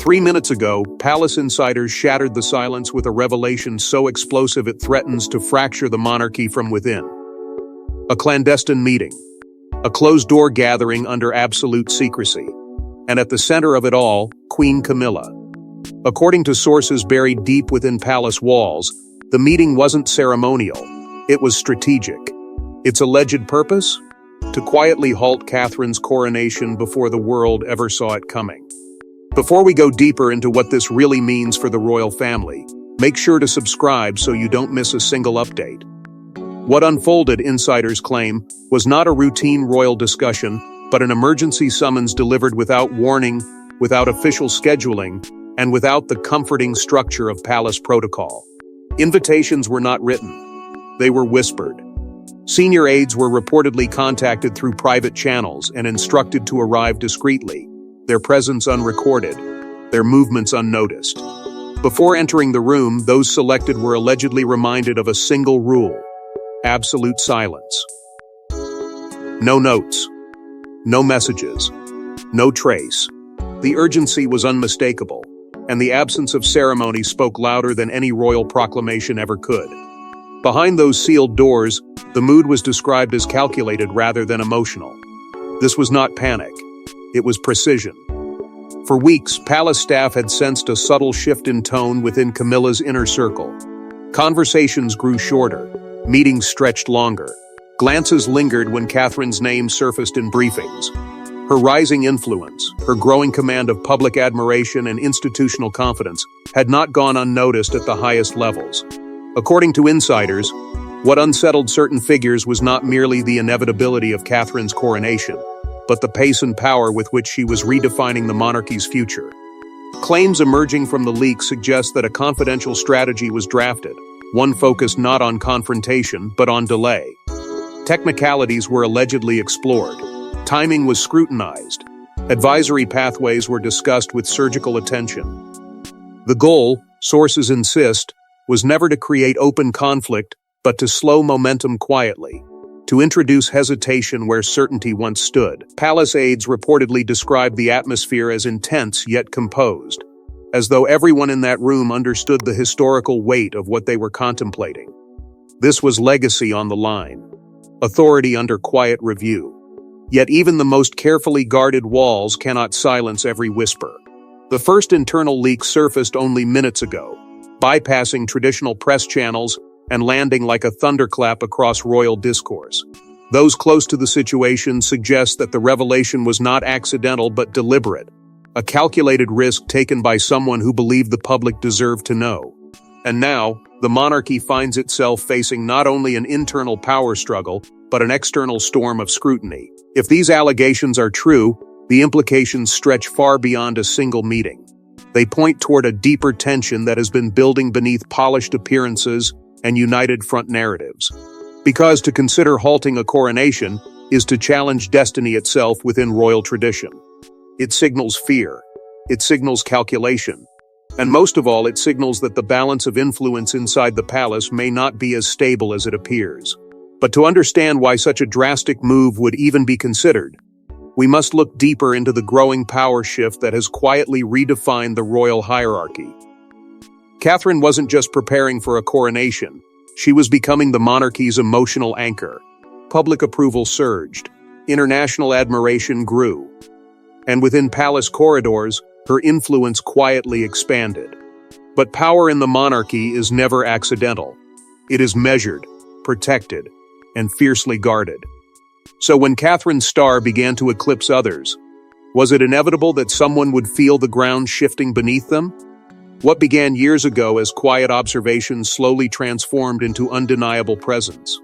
3 minutes ago, palace insiders shattered the silence with a revelation so explosive it threatens to fracture the monarchy from within. A clandestine meeting. A closed-door gathering under absolute secrecy. And at the center of it all, Queen Camilla. According to sources buried deep within palace walls, the meeting wasn't ceremonial. It was strategic. Its alleged purpose? To quietly halt Catherine's coronation before the world ever saw it coming. Before we go deeper into what this really means for the royal family, make sure to subscribe so you don't miss a single update. What unfolded, insiders claim, was not a routine royal discussion, but an emergency summons delivered without warning, without official scheduling, and without the comforting structure of palace protocol. Invitations were not written. They were whispered. Senior aides were reportedly contacted through private channels and instructed to arrive discreetly, their presence unrecorded, their movements unnoticed. Before entering the room, those selected were allegedly reminded of a single rule: absolute silence. No notes, no messages, no trace. The urgency was unmistakable, and the absence of ceremony spoke louder than any royal proclamation ever could. Behind those sealed doors, the mood was described as calculated rather than emotional. This was not panic. It was precision. For weeks, palace staff had sensed a subtle shift in tone within Camilla's inner circle. Conversations grew shorter, meetings stretched longer. Glances lingered when Catherine's name surfaced in briefings. Her rising influence, her growing command of public admiration and institutional confidence had not gone unnoticed at the highest levels. According to insiders, what unsettled certain figures was not merely the inevitability of Catherine's coronation, but the pace and power with which she was redefining the monarchy's future. Claims emerging from the leak suggest that a confidential strategy was drafted, one focused not on confrontation but on delay. Technicalities were allegedly explored. Timing was scrutinized. Advisory pathways were discussed with surgical attention. The goal, sources insist, was never to create open conflict, but to slow momentum quietly, to introduce hesitation where certainty once stood. Palace aides reportedly described the atmosphere as intense yet composed, as though everyone in that room understood the historical weight of what they were contemplating. This was legacy on the line, authority under quiet review. Yet even the most carefully guarded walls cannot silence every whisper. The first internal leak surfaced only minutes ago, bypassing traditional press channels and landing like a thunderclap across royal discourse. Those close to the situation suggest that the revelation was not accidental but deliberate, a calculated risk taken by someone who believed the public deserved to know. And now, the monarchy finds itself facing not only an internal power struggle, but an external storm of scrutiny. If these allegations are true, the implications stretch far beyond a single meeting. They point toward a deeper tension that has been building beneath polished appearances and united front narratives. Because to consider halting a coronation is to challenge destiny itself within royal tradition. It signals fear. It signals calculation. And most of all, it signals that the balance of influence inside the palace may not be as stable as it appears. But to understand why such a drastic move would even be considered, we must look deeper into the growing power shift that has quietly redefined the royal hierarchy. Catherine wasn't just preparing for a coronation, she was becoming the monarchy's emotional anchor. Public approval surged, international admiration grew, and within palace corridors, her influence quietly expanded. But power in the monarchy is never accidental. It is measured, protected, and fiercely guarded. So when Catherine's star began to eclipse others, was it inevitable that someone would feel the ground shifting beneath them? What began years ago as quiet observation slowly transformed into undeniable presence.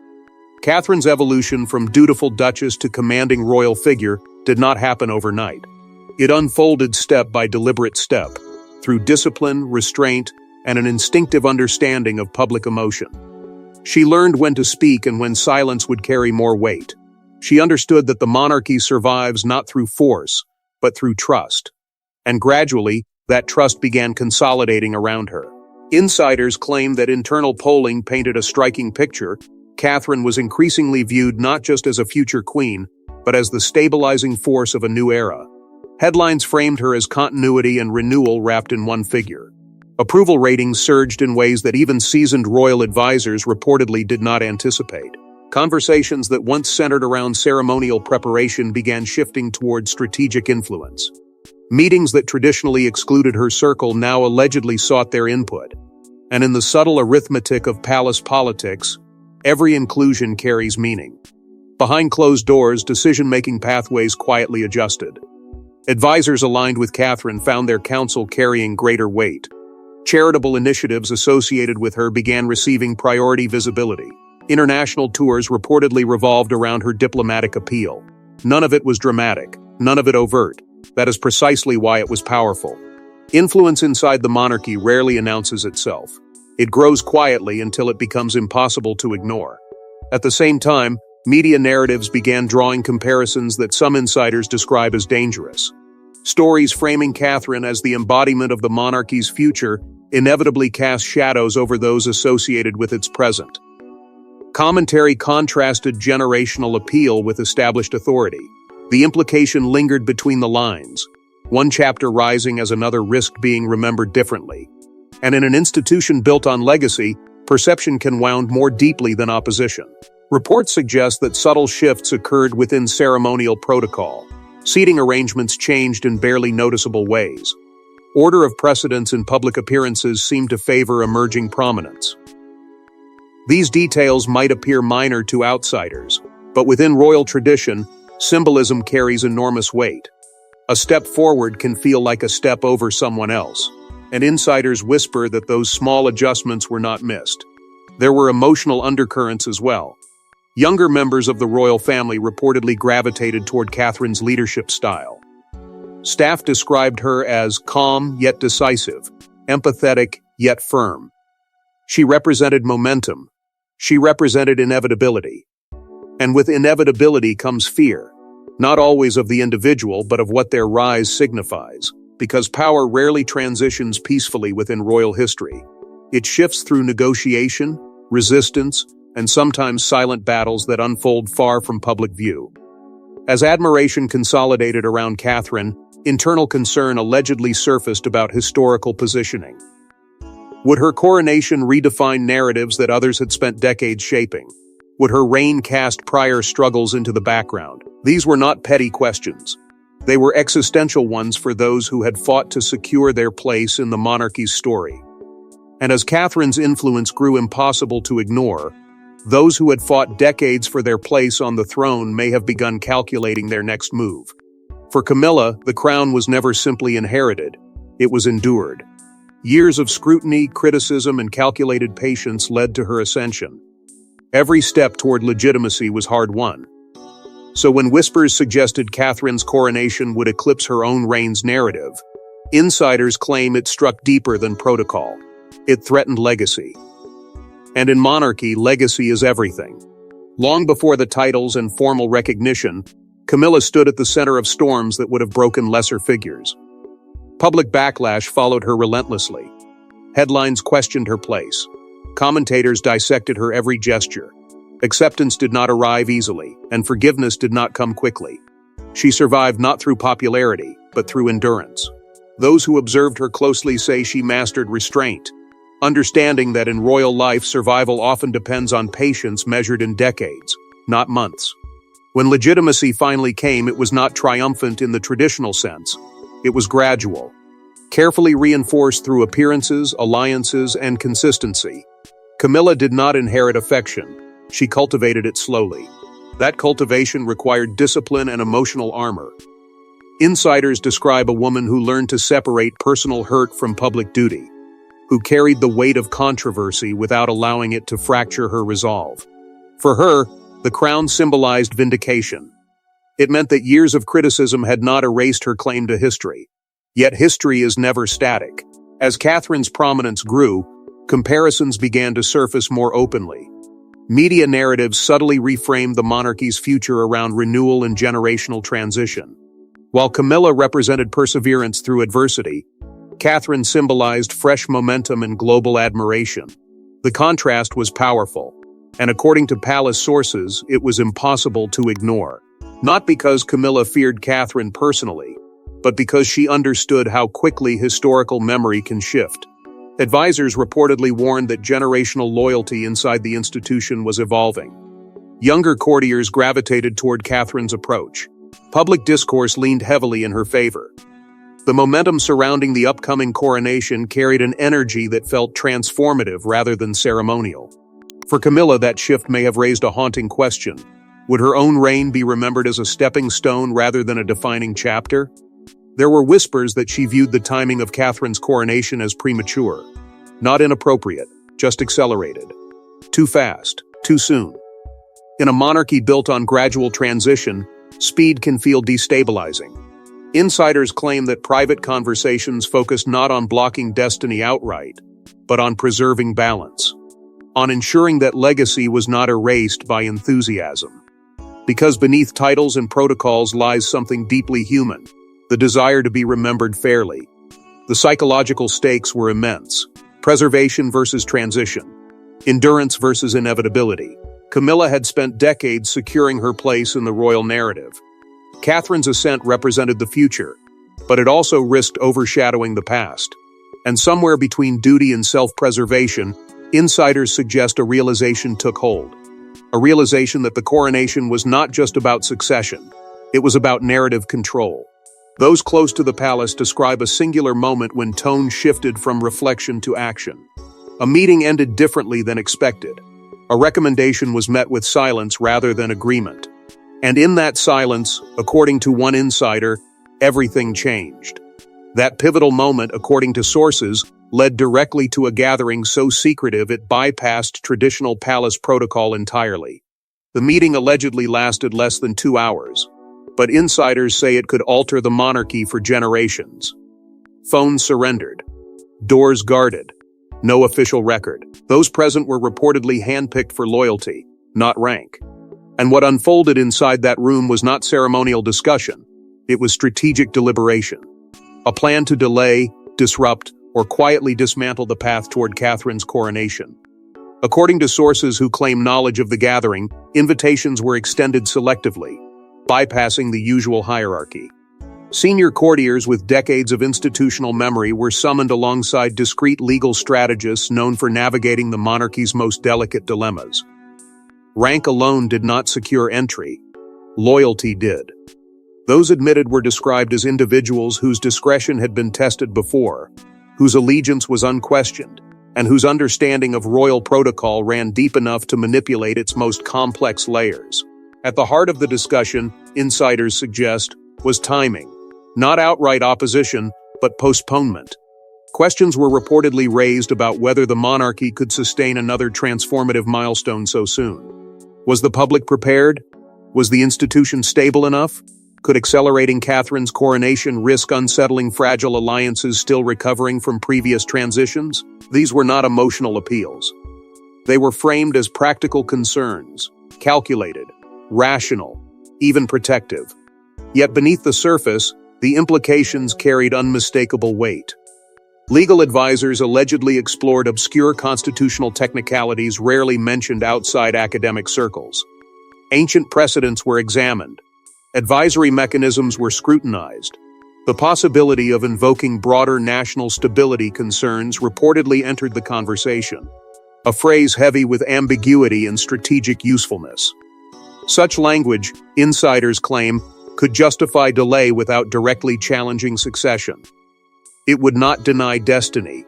Catherine's evolution from dutiful duchess to commanding royal figure did not happen overnight. It unfolded step by deliberate step, through discipline, restraint, and an instinctive understanding of public emotion. She learned when to speak and when silence would carry more weight. She understood that the monarchy survives not through force, but through trust. And gradually, that trust began consolidating around her. Insiders claim that internal polling painted a striking picture. Catherine was increasingly viewed not just as a future queen, but as the stabilizing force of a new era. Headlines framed her as continuity and renewal wrapped in one figure. Approval ratings surged in ways that even seasoned royal advisors reportedly did not anticipate. Conversations that once centered around ceremonial preparation began shifting toward strategic influence. Meetings that traditionally excluded her circle now allegedly sought their input. And in the subtle arithmetic of palace politics, every inclusion carries meaning. Behind closed doors, decision-making pathways quietly adjusted. Advisors aligned with Catherine found their counsel carrying greater weight. Charitable initiatives associated with her began receiving priority visibility. International tours reportedly revolved around her diplomatic appeal. None of it was dramatic, none of it overt. That is precisely why it was powerful. Influence inside the monarchy rarely announces itself. It grows quietly until it becomes impossible to ignore. At the same time, media narratives began drawing comparisons that some insiders describe as dangerous. Stories framing Catherine as the embodiment of the monarchy's future inevitably cast shadows over those associated with its present. Commentary contrasted generational appeal with established authority. The implication lingered between the lines, one chapter rising as another risked being remembered differently. And in an institution built on legacy, perception can wound more deeply than opposition. Reports suggest that subtle shifts occurred within ceremonial protocol. Seating arrangements changed in barely noticeable ways. Order of precedence in public appearances seemed to favor emerging prominence. These details might appear minor to outsiders, but within royal tradition, symbolism carries enormous weight. A step forward can feel like a step over someone else, and insiders whisper that those small adjustments were not missed. There were emotional undercurrents as well. Younger members of the royal family reportedly gravitated toward Catherine's leadership style. Staff described her as calm yet decisive, empathetic yet firm. She represented momentum. She represented inevitability. And with inevitability comes fear, not always of the individual but of what their rise signifies, because power rarely transitions peacefully within royal history. It shifts through negotiation, resistance, and sometimes silent battles that unfold far from public view. As admiration consolidated around Catherine, internal concern allegedly surfaced about historical positioning. Would her coronation redefine narratives that others had spent decades shaping? Would her reign cast prior struggles into the background? These were not petty questions. They were existential ones for those who had fought to secure their place in the monarchy's story. And as Catherine's influence grew impossible to ignore, those who had fought decades for their place on the throne may have begun calculating their next move. For Camilla, the crown was never simply inherited, it was endured. Years of scrutiny, criticism, and calculated patience led to her ascension. Every step toward legitimacy was hard-won. So when whispers suggested Catherine's coronation would eclipse her own reign's narrative, insiders claim it struck deeper than protocol. It threatened legacy. And in monarchy, legacy is everything. Long before the titles and formal recognition, Camilla stood at the center of storms that would have broken lesser figures. Public backlash followed her relentlessly. Headlines questioned her place. Commentators dissected her every gesture. Acceptance did not arrive easily, and forgiveness did not come quickly. She survived not through popularity, but through endurance. Those who observed her closely say she mastered restraint, understanding that in royal life survival often depends on patience measured in decades, not months. When legitimacy finally came, it was not triumphant in the traditional sense. It was gradual, carefully reinforced through appearances, alliances, and consistency. Camilla did not inherit affection. She cultivated it slowly. That cultivation required discipline and emotional armor. Insiders describe a woman who learned to separate personal hurt from public duty, who carried the weight of controversy without allowing it to fracture her resolve. For her, the crown symbolized vindication. It meant that years of criticism had not erased her claim to history. Yet history is never static. As Catherine's prominence grew, comparisons began to surface more openly. Media narratives subtly reframed the monarchy's future around renewal and generational transition. While Camilla represented perseverance through adversity, Catherine symbolized fresh momentum and global admiration. The contrast was powerful, and according to palace sources, it was impossible to ignore. Not because Camilla feared Catherine personally, but because she understood how quickly historical memory can shift. Advisors reportedly warned that generational loyalty inside the institution was evolving. Younger courtiers gravitated toward Catherine's approach. Public discourse leaned heavily in her favor. The momentum surrounding the upcoming coronation carried an energy that felt transformative rather than ceremonial. For Camilla, that shift may have raised a haunting question. Would her own reign be remembered as a stepping stone rather than a defining chapter? There were whispers that she viewed the timing of Catherine's coronation as premature. Not inappropriate, just accelerated. Too fast, too soon. In a monarchy built on gradual transition, speed can feel destabilizing. Insiders claim that private conversations focused not on blocking destiny outright, but on preserving balance. On ensuring that legacy was not erased by enthusiasm. Because beneath titles and protocols lies something deeply human, the desire to be remembered fairly. The psychological stakes were immense. Preservation versus transition. Endurance versus inevitability. Camilla had spent decades securing her place in the royal narrative. Catherine's ascent represented the future, but it also risked overshadowing the past. And somewhere between duty and self-preservation, insiders suggest a realization took hold. A realization that the coronation was not just about succession, it was about narrative control. Those close to the palace describe a singular moment when tone shifted from reflection to action. A meeting ended differently than expected. A recommendation was met with silence rather than agreement. And in that silence, according to one insider, everything changed. That pivotal moment, according to sources, led directly to a gathering so secretive it bypassed traditional palace protocol entirely. The meeting allegedly lasted less than 2 hours, but insiders say it could alter the monarchy for generations. Phones surrendered. Doors guarded. No official record. Those present were reportedly handpicked for loyalty, not rank. And what unfolded inside that room was not ceremonial discussion. It was strategic deliberation. A plan to delay, disrupt, or quietly dismantle the path toward Catherine's coronation. According to sources who claim knowledge of the gathering, invitations were extended selectively, bypassing the usual hierarchy. Senior courtiers with decades of institutional memory were summoned alongside discreet legal strategists known for navigating the monarchy's most delicate dilemmas. Rank alone did not secure entry. Loyalty did. Those admitted were described as individuals whose discretion had been tested before, whose allegiance was unquestioned, and whose understanding of royal protocol ran deep enough to manipulate its most complex layers. At the heart of the discussion, insiders suggest, was timing. Not outright opposition, but postponement. Questions were reportedly raised about whether the monarchy could sustain another transformative milestone so soon. Was the public prepared? Was the institution stable enough? Could accelerating Catherine's coronation risk unsettling fragile alliances still recovering from previous transitions? These were not emotional appeals. They were framed as practical concerns, calculated, rational, even protective. Yet beneath the surface, the implications carried unmistakable weight. Legal advisors allegedly explored obscure constitutional technicalities rarely mentioned outside academic circles. Ancient precedents were examined. Advisory mechanisms were scrutinized. The possibility of invoking broader national stability concerns reportedly entered the conversation, a phrase heavy with ambiguity and strategic usefulness. Such language, insiders claim, could justify delay without directly challenging succession. It would not deny destiny.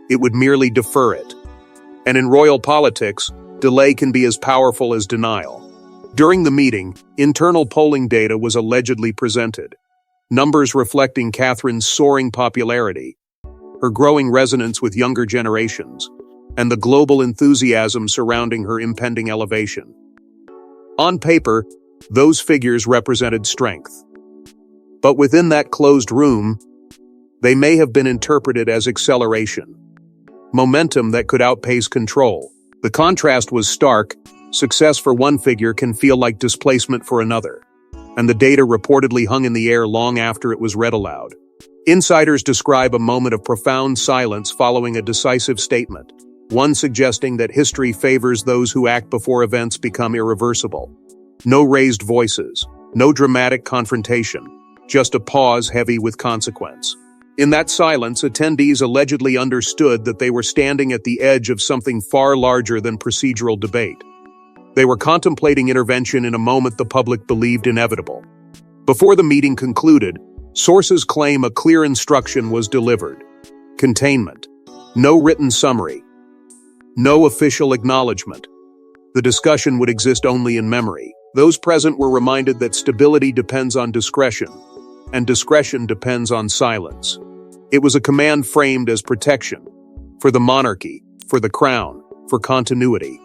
It would merely defer it. And in royal politics, delay can be as powerful as denial. During the meeting, internal polling data was allegedly presented. Numbers reflecting Catherine's soaring popularity, her growing resonance with younger generations, and the global enthusiasm surrounding her impending elevation. On paper, those figures represented strength. But within that closed room, they may have been interpreted as acceleration. Momentum that could outpace control. The contrast was stark. Success for one figure can feel like displacement for another. And the data reportedly hung in the air long after it was read aloud. Insiders describe a moment of profound silence following a decisive statement, one suggesting that history favors those who act before events become irreversible. No raised voices, no dramatic confrontation, just a pause heavy with consequence. In that silence, attendees allegedly understood that they were standing at the edge of something far larger than procedural debate. They were contemplating intervention in a moment the public believed inevitable. Before the meeting concluded, sources claim a clear instruction was delivered. Containment. No written summary. No official acknowledgement. The discussion would exist only in memory. Those present were reminded that stability depends on discretion, and discretion depends on silence. It was a command framed as protection, for the monarchy, for the crown, for continuity.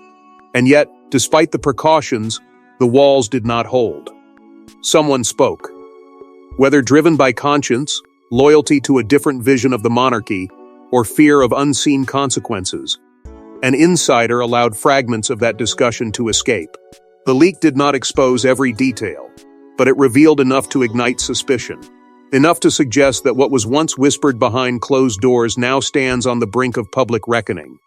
And yet, despite the precautions, the walls did not hold. Someone spoke. Whether driven by conscience, loyalty to a different vision of the monarchy, or fear of unseen consequences, an insider allowed fragments of that discussion to escape. The leak did not expose every detail, but it revealed enough to ignite suspicion. Enough to suggest that what was once whispered behind closed doors now stands on the brink of public reckoning.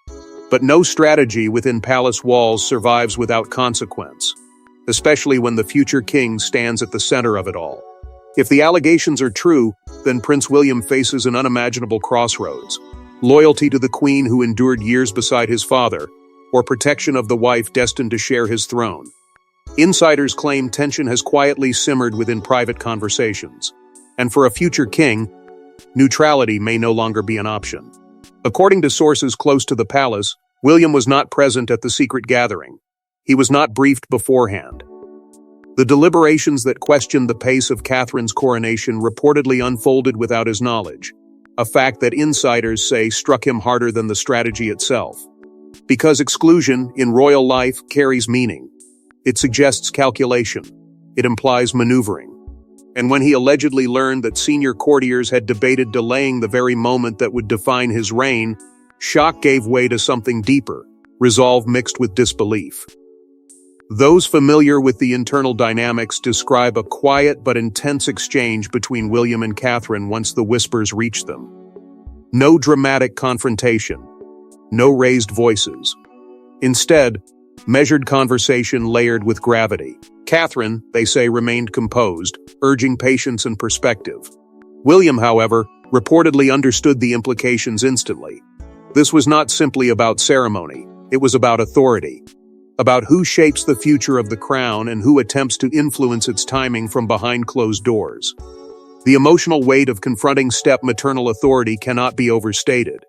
But no strategy within palace walls survives without consequence, especially when the future king stands at the center of it all. If the allegations are true, then Prince William faces an unimaginable crossroads: loyalty to the queen who endured years beside his father, or protection of the wife destined to share his throne. Insiders claim tension has quietly simmered within private conversations, and for a future king, neutrality may no longer be an option. According to sources close to the palace, William was not present at the secret gathering. He was not briefed beforehand. The deliberations that questioned the pace of Catherine's coronation reportedly unfolded without his knowledge, a fact that insiders say struck him harder than the strategy itself. Because exclusion in royal life carries meaning. It suggests calculation. It implies maneuvering. And when he allegedly learned that senior courtiers had debated delaying the very moment that would define his reign, shock gave way to something deeper, resolve mixed with disbelief. Those familiar with the internal dynamics describe a quiet but intense exchange between William and Catherine once the whispers reached them. No dramatic confrontation. No raised voices. Instead, measured conversation layered with gravity. Catherine, they say, remained composed, urging patience and perspective. William, however, reportedly understood the implications instantly. This was not simply about ceremony, it was about authority. About who shapes the future of the crown and who attempts to influence its timing from behind closed doors. The emotional weight of confronting step-maternal authority cannot be overstated.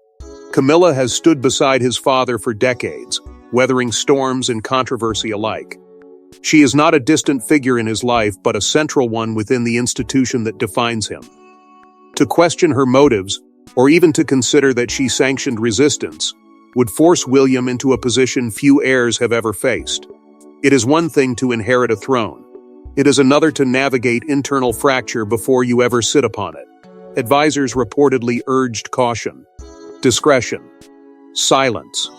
Camilla has stood beside his father for decades, weathering storms and controversy alike. She is not a distant figure in his life, but a central one within the institution that defines him. To question her motives, or even to consider that she sanctioned resistance, would force William into a position few heirs have ever faced. It is one thing to inherit a throne. It is another to navigate internal fracture before you ever sit upon it. Advisors reportedly urged caution, discretion, silence.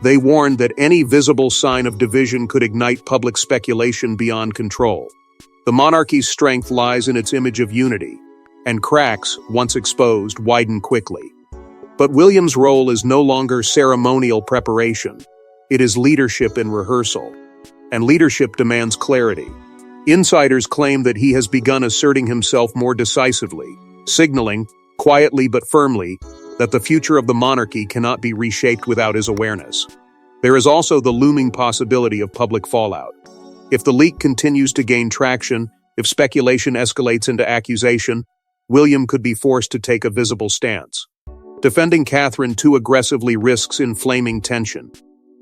They warned that any visible sign of division could ignite public speculation beyond control. The monarchy's strength lies in its image of unity, and cracks, once exposed, widen quickly. But William's role is no longer ceremonial preparation. It is leadership in rehearsal. And leadership demands clarity. Insiders claim that he has begun asserting himself more decisively, signaling, quietly but firmly, that the future of the monarchy cannot be reshaped without his awareness. There is also the looming possibility of public fallout. If the leak continues to gain traction, if speculation escalates into accusation, William could be forced to take a visible stance. Defending Catherine too aggressively risks inflaming tension.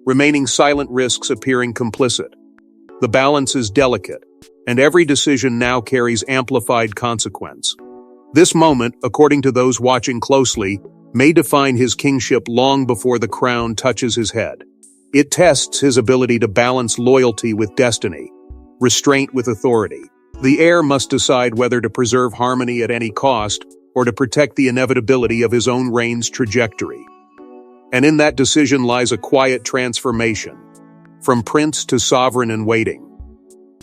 Remaining silent risks appearing complicit. The balance is delicate, and every decision now carries amplified consequence. This moment, according to those watching closely, may define his kingship long before the crown touches his head. It tests his ability to balance loyalty with destiny, restraint with authority. The heir must decide whether to preserve harmony at any cost or to protect the inevitability of his own reign's trajectory. And in that decision lies a quiet transformation, from prince to sovereign in waiting.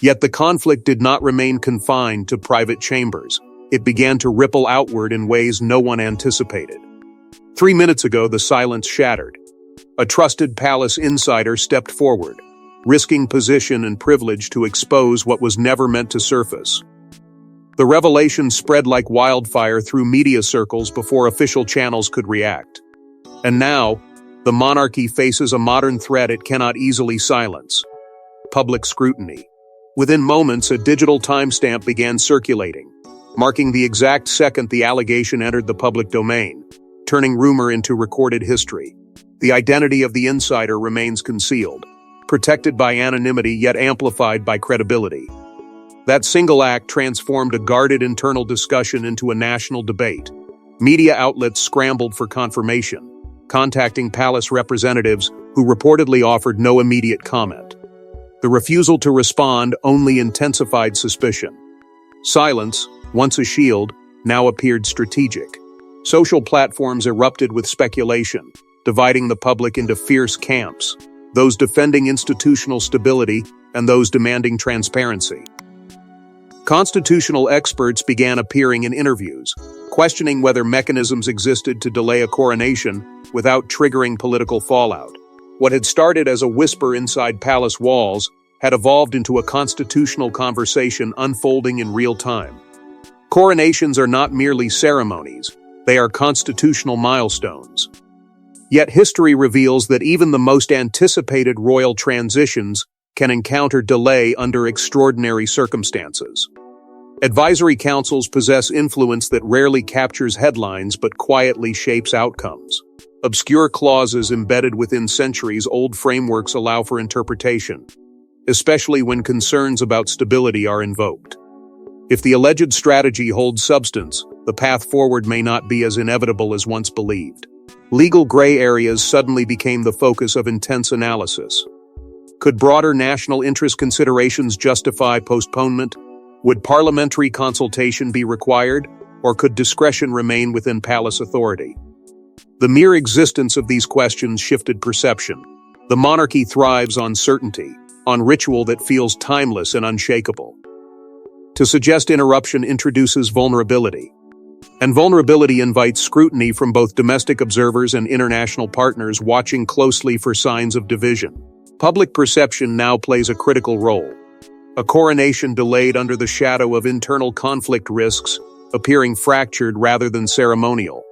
Yet the conflict did not remain confined to private chambers. It began to ripple outward in ways no one anticipated. 3 minutes ago, the silence shattered. A trusted palace insider stepped forward, risking position and privilege to expose what was never meant to surface. The revelation spread like wildfire through media circles before official channels could react. And now, the monarchy faces a modern threat it cannot easily silence: public scrutiny. Within moments, a digital timestamp began circulating, marking the exact second the allegation entered the public domain, turning rumor into recorded history. The identity of the insider remains concealed, protected by anonymity yet amplified by credibility. That single act transformed a guarded internal discussion into a national debate. Media outlets scrambled for confirmation, contacting palace representatives who reportedly offered no immediate comment. The refusal to respond only intensified suspicion. Silence, once a shield, now appeared strategic. Social platforms erupted with speculation, dividing the public into fierce camps, those defending institutional stability and those demanding transparency. Constitutional experts began appearing in interviews, questioning whether mechanisms existed to delay a coronation without triggering political fallout. What had started as a whisper inside palace walls had evolved into a constitutional conversation unfolding in real time. Coronations are not merely ceremonies, they are constitutional milestones. Yet history reveals that even the most anticipated royal transitions can encounter delay under extraordinary circumstances. Advisory councils possess influence that rarely captures headlines but quietly shapes outcomes. Obscure clauses embedded within centuries-old frameworks allow for interpretation, especially when concerns about stability are invoked. If the alleged strategy holds substance, the path forward may not be as inevitable as once believed. Legal gray areas suddenly became the focus of intense analysis. Could broader national interest considerations justify postponement? Would parliamentary consultation be required, or could discretion remain within palace authority? The mere existence of these questions shifted perception. The monarchy thrives on certainty, on ritual that feels timeless and unshakable. To suggest interruption introduces vulnerability, and vulnerability invites scrutiny from both domestic observers and international partners watching closely for signs of division. Public perception now plays a critical role. A coronation delayed under the shadow of internal conflict risks, appearing fractured rather than ceremonial.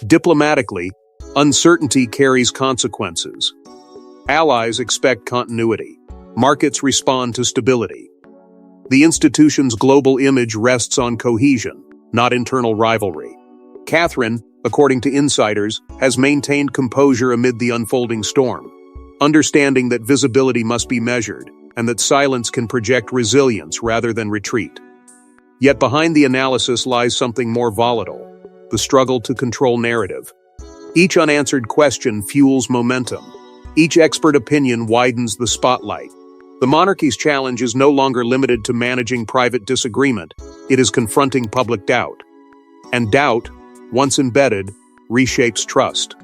Diplomatically, uncertainty carries consequences. Allies expect continuity. Markets respond to stability. The institution's global image rests on cohesion, not internal rivalry. Catherine, according to insiders, has maintained composure amid the unfolding storm, understanding that visibility must be measured and that silence can project resilience rather than retreat. Yet behind the analysis lies something more volatile: the struggle to control narrative. Each unanswered question fuels momentum. Each expert opinion widens the spotlight. The monarchy's challenge is no longer limited to managing private disagreement, it is confronting public doubt. And doubt, once embedded, reshapes trust.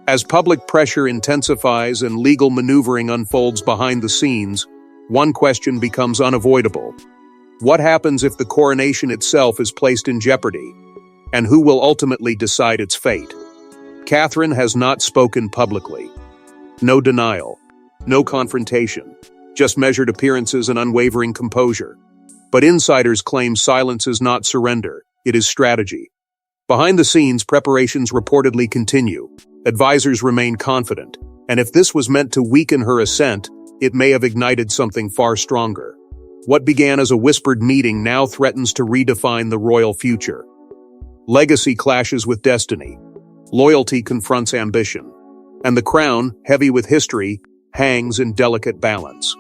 As public pressure intensifies and legal maneuvering unfolds behind the scenes, one question becomes unavoidable. What happens if the coronation itself is placed in jeopardy? And who will ultimately decide its fate? Catherine has not spoken publicly. No denial, no confrontation, just measured appearances and unwavering composure. But insiders claim silence is not surrender, it is strategy. Behind the scenes, preparations reportedly continue. Advisors remain confident, and if this was meant to weaken her ascent, it may have ignited something far stronger. What began as a whispered meeting now threatens to redefine the royal future. Legacy clashes with destiny. Loyalty confronts ambition. And the crown, heavy with history, hangs in delicate balance.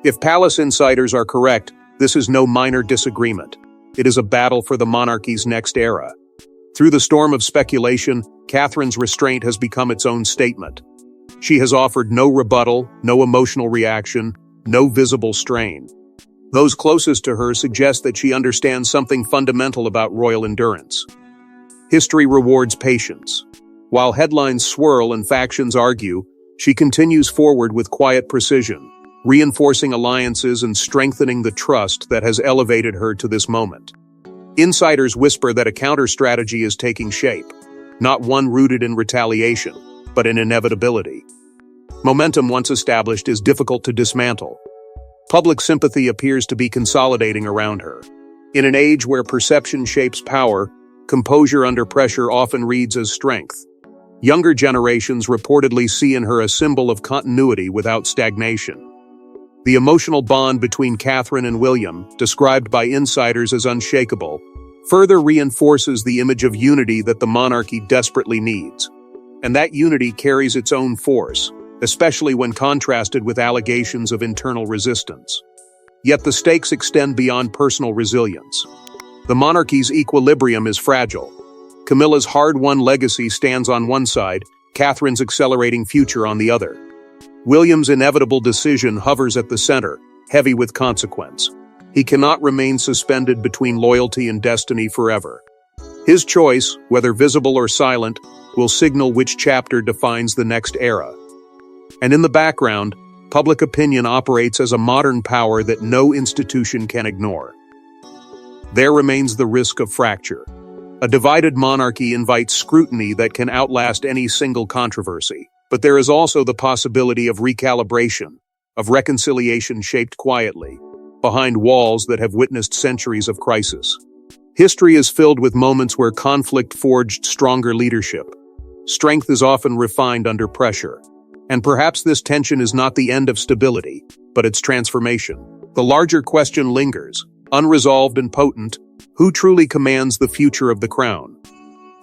If palace insiders are correct, this is no minor disagreement. It is a battle for the monarchy's next era. Through the storm of speculation, Catherine's restraint has become its own statement. She has offered no rebuttal, no emotional reaction, no visible strain. Those closest to her suggest that she understands something fundamental about royal endurance. History rewards patience. While headlines swirl and factions argue, she continues forward with quiet precision, reinforcing alliances and strengthening the trust that has elevated her to this moment. Insiders whisper that a counter-strategy is taking shape, not one rooted in retaliation, but in inevitability. Momentum once established is difficult to dismantle. Public sympathy appears to be consolidating around her. In an age where perception shapes power, composure under pressure often reads as strength. Younger generations reportedly see in her a symbol of continuity without stagnation. The emotional bond between Catherine and William, described by insiders as unshakable, further reinforces the image of unity that the monarchy desperately needs. And that unity carries its own force, especially when contrasted with allegations of internal resistance. Yet the stakes extend beyond personal resilience. The monarchy's equilibrium is fragile. Camilla's hard-won legacy stands on one side, Catherine's accelerating future on the other. William's inevitable decision hovers at the center, heavy with consequence. He cannot remain suspended between loyalty and destiny forever. His choice, whether visible or silent, will signal which chapter defines the next era. And in the background, public opinion operates as a modern power that no institution can ignore. There remains the risk of fracture. A divided monarchy invites scrutiny that can outlast any single controversy. But there is also the possibility of recalibration, of reconciliation shaped quietly, behind walls that have witnessed centuries of crisis. History is filled with moments where conflict forged stronger leadership. Strength is often refined under pressure. And perhaps this tension is not the end of stability, but its transformation. The larger question lingers, unresolved and potent: who truly commands the future of the crown?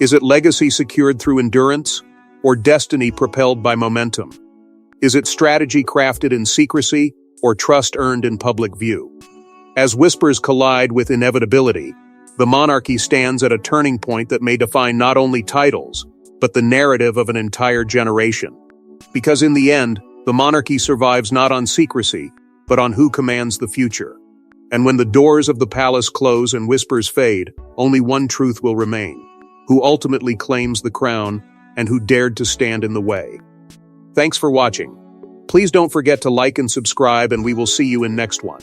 Is it legacy secured through endurance, or destiny propelled by momentum? Is it strategy crafted in secrecy, or trust earned in public view? As whispers collide with inevitability, the monarchy stands at a turning point that may define not only titles, but the narrative of an entire generation. Because in the end, the monarchy survives not on secrecy, but on who commands the future. And when the doors of the palace close and whispers fade, only one truth will remain: who ultimately claims the crown, and who dared to stand in the way. Thanks for watching. Please don't forget to like and subscribe, and we will see you in next one.